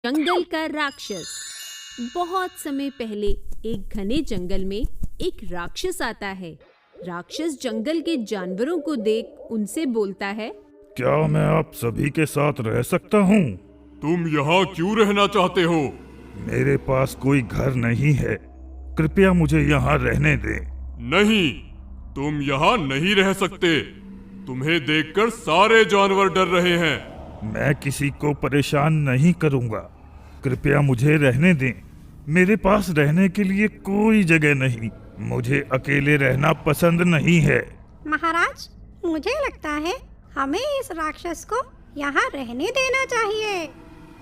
जंगल का राक्षस। बहुत समय पहले एक घने जंगल में एक राक्षस आता है। राक्षस जंगल के जानवरों को देख उनसे बोलता है, क्या मैं आप सभी के साथ रह सकता हूँ? तुम यहाँ क्यों रहना चाहते हो? मेरे पास कोई घर नहीं है, कृपया मुझे यहाँ रहने दें। नहीं, तुम यहाँ नहीं रह सकते। तुम्हें देखकर सारे जानवर डर रहे हैं। मैं किसी को परेशान नहीं करूँगा, कृपया मुझे रहने दें। मेरे पास रहने के लिए कोई जगह नहीं, मुझे अकेले रहना पसंद नहीं है। महाराज, मुझे लगता है हमें इस राक्षस को यहाँ रहने देना चाहिए।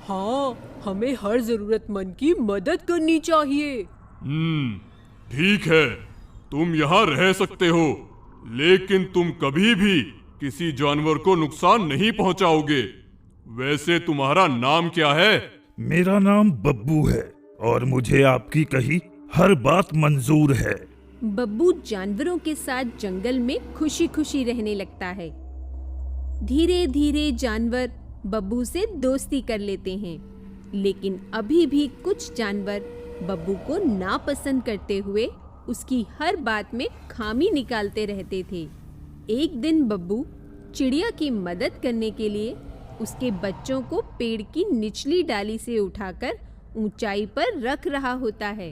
हाँ, हमें हर जरूरतमंद की मदद करनी चाहिए। ठीक है, तुम यहाँ रह सकते हो, लेकिन तुम कभी भी किसी जानवर को नुकसान नहीं पहुँचाओगे। वैसे तुम्हारा नाम क्या है? मेरा नाम बब्बू है और मुझे आपकी कही हर बात मंजूर है। बब्बू जानवरों के साथ जंगल में खुशी खुशी रहने लगता है। धीरे धीरे जानवर बब्बू से दोस्ती कर लेते हैं, लेकिन अभी भी कुछ जानवर बब्बू को नापसंद करते हुए उसकी हर बात में खामी निकालते रहते थे। एक दिन बब्बू चिड़िया की मदद करने के लिए उसके बच्चों को पेड़ की निचली डाली से उठाकर ऊंचाई पर रख रहा होता है।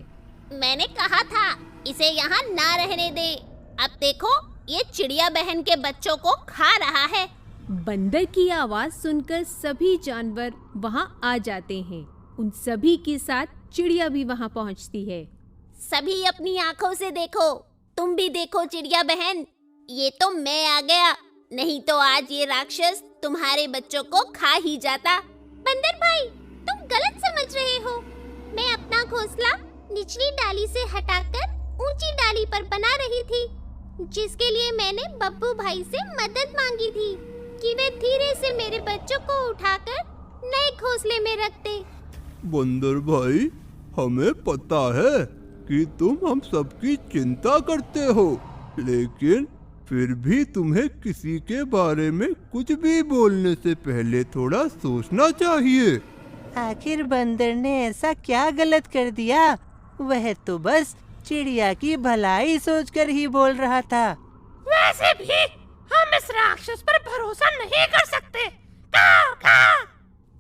मैंने कहा था इसे यहाँ ना रहने दे। अब देखो, ये चिड़िया बहन के बच्चों को खा रहा है। बंदर की आवाज सुनकर सभी जानवर वहाँ आ जाते हैं। उन सभी के साथ चिड़िया भी वहाँ पहुँचती है। सभी अपनी आंखों से देखो, तुम भी देखो चिड़िया बहन, ये तो मैं आ गया, नहीं तो आज ये राक्षस तुम्हारे बच्चों को खा ही जाता। बंदर भाई, तुम गलत समझ रहे हो। मैं अपना घोंसला निचली डाली से हटाकर ऊंची डाली पर बना रही थी, जिसके लिए मैंने बब्बू भाई से मदद मांगी थी कि वे धीरे से मेरे बच्चों को उठाकर नए घोंसले में रखते। बंदर भाई, हमें पता है कि तुम हम सबकी चिंता करते हो, लेकिन फिर भी तुम्हें किसी के बारे में कुछ भी बोलने से पहले थोड़ा सोचना चाहिए। आखिर बंदर ने ऐसा क्या गलत कर दिया? वह तो बस चिड़िया की भलाई सोचकर ही बोल रहा था। वैसे भी हम इस राक्षस पर भरोसा नहीं कर सकते। काव काव।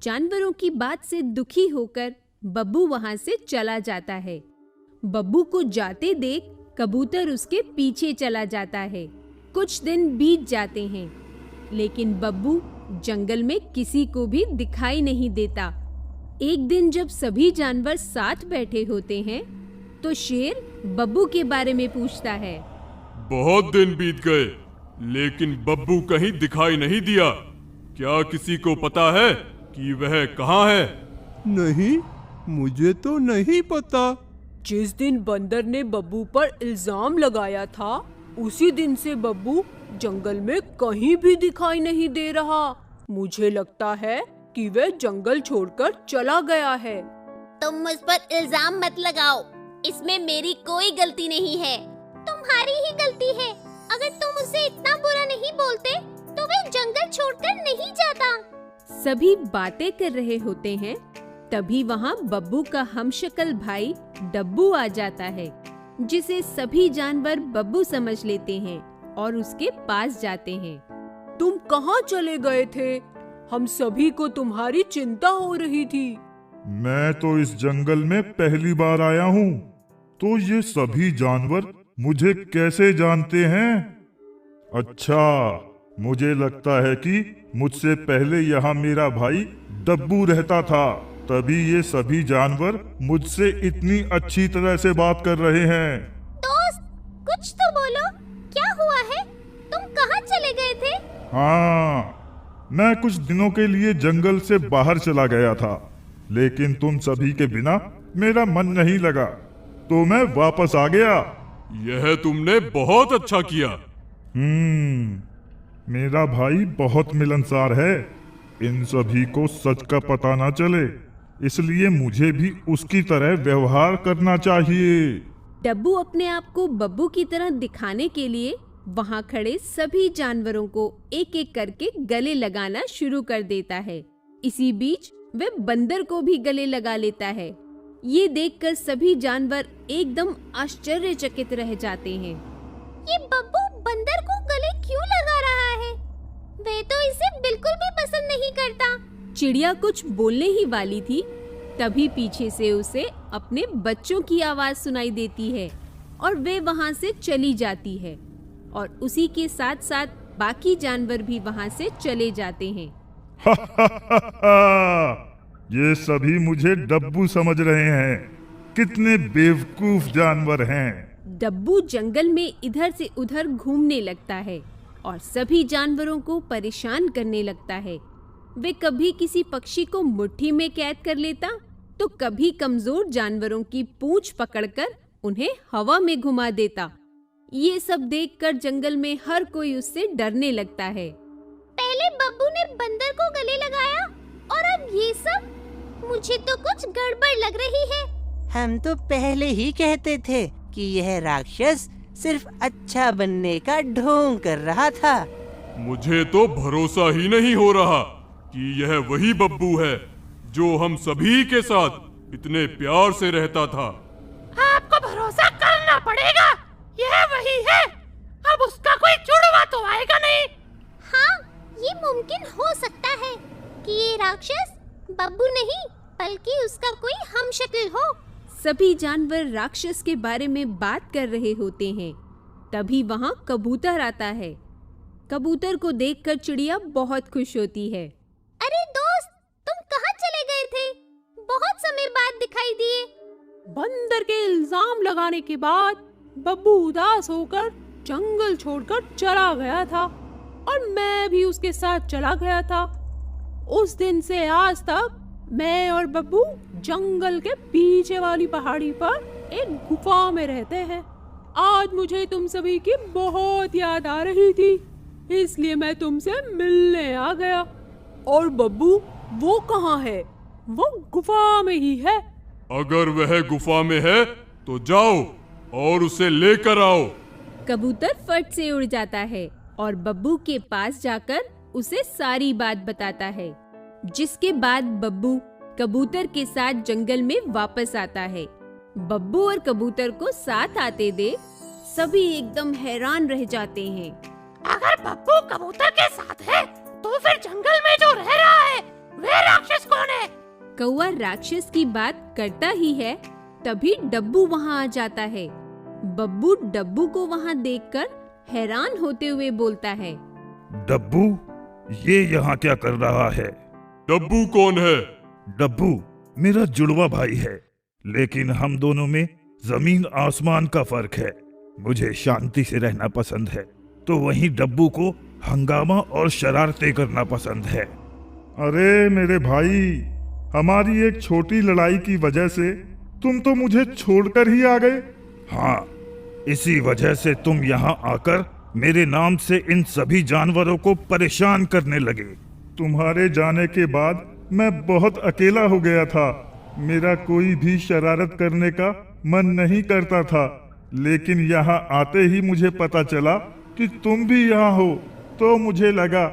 जानवरों की बात से दुखी होकर बब्बू वहाँ से चला जाता है। बब्बू को जाते देख कबूतर उसके पीछे चला जाता है। कुछ दिन बीत जाते हैं, लेकिन बब्बू जंगल में किसी को भी दिखाई नहीं देता। एक दिन जब सभी जानवर साथ बैठे होते हैं, तो शेर बब्बू के बारे में पूछता है। बहुत दिन बीत गए, लेकिन बब्बू कहीं दिखाई नहीं दिया। क्या किसी को पता है कि वह कहाँ है? नहीं, मुझे तो नहीं पता। जिस दिन बंदर ने बब्बू पर इल्जाम लगाया था, उसी दिन से बब्बू जंगल में कहीं भी दिखाई नहीं दे रहा। मुझे लगता है कि वह जंगल छोड़कर चला गया है। तुम मुझ पर इल्जाम मत लगाओ, इसमें मेरी कोई गलती नहीं है, तुम्हारी ही गलती है। अगर तुम उसे इतना बुरा नहीं बोलते तो वह जंगल छोड़कर नहीं जाता। सभी बातें कर रहे होते हैं, तभी वहाँ बब्बू का हमशक्ल भाई डब्बू आ जाता है, जिसे सभी जानवर बब्बू समझ लेते हैं और उसके पास जाते हैं। तुम कहाँ चले गए थे? हम सभी को तुम्हारी चिंता हो रही थी। मैं तो इस जंगल में पहली बार आया हूँ, तो ये सभी जानवर मुझे कैसे जानते हैं? अच्छा, मुझे लगता है कि मुझसे पहले यहाँ मेरा भाई डब्बू रहता था, तभी ये सभी जानवर मुझसे इतनी अच्छी तरह से बात कर रहे हैं। दोस्त, कुछ तो बोलो, क्या हुआ है? तुम कहाँ चले गए थे? हाँ, मैं कुछ दिनों के लिए जंगल से बाहर चला गया था, लेकिन तुम सभी के बिना मेरा मन नहीं लगा, तो मैं वापस आ गया। यह तुमने बहुत अच्छा किया। मेरा भाई बहुत मिलनसार है, इन सभी को सच का पता ना चले, इसलिए मुझे भी उसकी तरह व्यवहार करना चाहिए। डब्बू अपने आप को बब्बू की तरह दिखाने के लिए वहाँ खड़े सभी जानवरों को एक एक करके गले लगाना शुरू कर देता है। इसी बीच वह बंदर को भी गले लगा लेता है। ये देखकर सभी जानवर एकदम आश्चर्यचकित रह जाते हैं। ये बब्बू बंदर को गले क्यों लगा रहा है? वह तो इसे बिल्कुल भी पसंद नहीं करता। चिड़िया कुछ बोलने ही वाली थी, तभी पीछे से उसे अपने बच्चों की आवाज सुनाई देती है और वे वहां से चली जाती है और उसी के साथ साथ बाकी जानवर भी वहां से चले जाते हैं। ये सभी मुझे डब्बू समझ रहे हैं। कितने बेवकूफ जानवर हैं। डब्बू जंगल में इधर से उधर घूमने लगता है और सभी जानवरों को परेशान करने लगता है। वे कभी किसी पक्षी को मुट्ठी में कैद कर लेता, तो कभी कमजोर जानवरों की पूंछ पकड़कर उन्हें हवा में घुमा देता। ये सब देखकर जंगल में हर कोई उससे डरने लगता है। पहले बब्बू ने बंदर को गले लगाया और अब ये सब? मुझे तो कुछ गड़बड़ लग रही है। हम तो पहले ही कहते थे कि यह राक्षस सिर्फ अच्छा बनने का ढोंग कर रहा था। मुझे तो भरोसा ही नहीं हो रहा कि यह वही बब्बू है जो हम सभी के साथ इतने प्यार से रहता था। आपको भरोसा करना पड़ेगा, यह वही है। अब उसका कोई जुड़वा तो आएगा नहीं। हाँ, ये मुमकिन हो सकता है कि ये राक्षस बब्बू नहीं बल्कि उसका कोई हमशक्ल हो। सभी जानवर राक्षस के बारे में बात कर रहे होते हैं। तभी वहां कबूतर आता है। कबूतर को देखकर चिड़िया बहुत खुश होती है। अरे दोस्त, तुम कहाँ चले गए थे? बहुत समय बाद दिखाई दिए। बंदर के इल्जाम लगाने के बाद बब्बू उदास होकर जंगल छोड़कर चला गया था और मैं भी उसके साथ चला गया था। उस दिन से आज तक मैं और बब्बू जंगल के पीछे वाली पहाड़ी पर एक गुफा में रहते हैं। आज मुझे तुम सभी की बहुत याद आ रही थी, इसलिए मैं तुमसे मिलने आ गया। और बब्बू वो कहाँ है? वो गुफा में ही है। अगर वह गुफा में है तो जाओ और उसे लेकर आओ। कबूतर फट से उड़ जाता है और बब्बू के पास जाकर उसे सारी बात बताता है, जिसके बाद बब्बू कबूतर के साथ जंगल में वापस आता है। बब्बू और कबूतर को साथ आते देख सभी एकदम हैरान रह जाते हैं। अगर बब्बू कबूतर के साथ है, तो फिर जंगल में जो रह रहा है, वह राक्षस कौन है? कौवा राक्षस की बात करता ही है, तभी डब्बू वहाँ आ जाता है। बब्बू डब्बू को वहाँ देखकर हैरान होते हुए बोलता है, डब्बू, ये यहाँ क्या कर रहा है? डब्बू कौन है? डब्बू मेरा जुड़वा भाई है, लेकिन हम दोनों में जमीन आसमान का फर्क है। मुझे शांति से रहना पसंद है, तो वहीं डब्बू को हंगामा और शरारतें करना पसंद है। अरे मेरे भाई, हमारी एक छोटी लड़ाई की वजह से तुम तो मुझे छोड़कर ही आ गए। हाँ, इसी वजह से तुम यहाँ आकर मेरे नाम से इन सभी जानवरों को परेशान करने लगे। तुम्हारे जाने के बाद मैं बहुत अकेला हो गया था। मेरा कोई भी शरारत करने का मन नहीं करता था, लेकिन यहाँ आते ही मुझे पता चला कि तुम भी यहाँ हो, तो मुझे लगा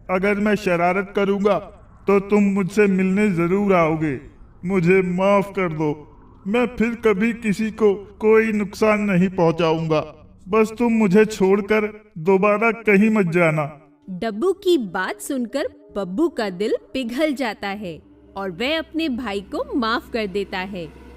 अगर मैं शरारत करूँगा तो तुम मुझसे मिलने जरूर आओगे। मुझे माफ कर दो, मैं फिर कभी किसी को कोई नुकसान नहीं पहुँचाऊंगा। बस तुम मुझे छोड़कर दोबारा कहीं मत जाना। डब्बू की बात सुनकर बब्बू का दिल पिघल जाता है और वह अपने भाई को माफ कर देता है।